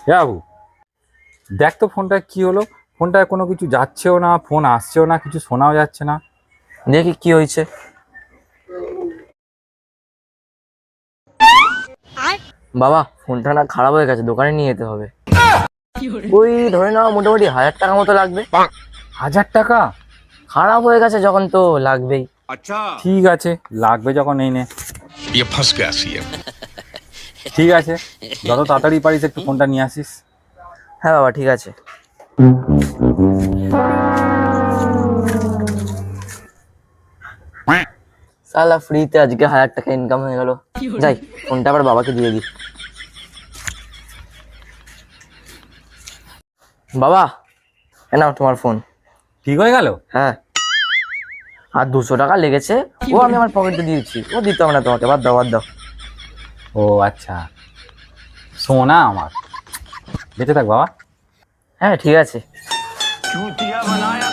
বাবু, দেখ তো ফোনটা কি হলো। ফোনটায় কোনো কিছু যাচ্ছেও না, ফোন আসছেও না, কিছু শোনাও যাচ্ছে না। দেখি কি হয়েছে। বাবা, ফোনটা না খারাপ হয়ে গেছে, দোকানে নিয়ে যেতে হবে। ওই ধরে নাও মোটামুটি 1000 টাকা মতো লাগবে। 1000 টাকা? খারাপ হয়ে গেছে যখন তো লাগবেই। ঠিক আছে, লাগবে যখন এই নে। ये फंस गया सीएम। ঠিক আছে, যত তাড়াতাড়ি পারিস একটু ফোনটা নিয়ে আসিস। হ্যাঁ বাবা, ঠিক আছে। সালা ফ্রিতে আজকে 1000 টাকা ইনকাম হয়ে গেল। যাই, ফোনটা আবার বাবাকে দিয়ে দিই। বাবা, এ নাও তোমার ফোন। ঠিক হয়ে গেল? হ্যাঁ, আর 200 টাকা লেগেছে, ও আমি আমার পকেটে দিয়েছি, ও দিতে হবে না তোমাকে, বাদ দাও বাদ দাও। ও আচ্ছা, সোনা আমার। বেঁচে থাক বাবা। হ্যাঁ ঠিক আছে। चूतिया बनाया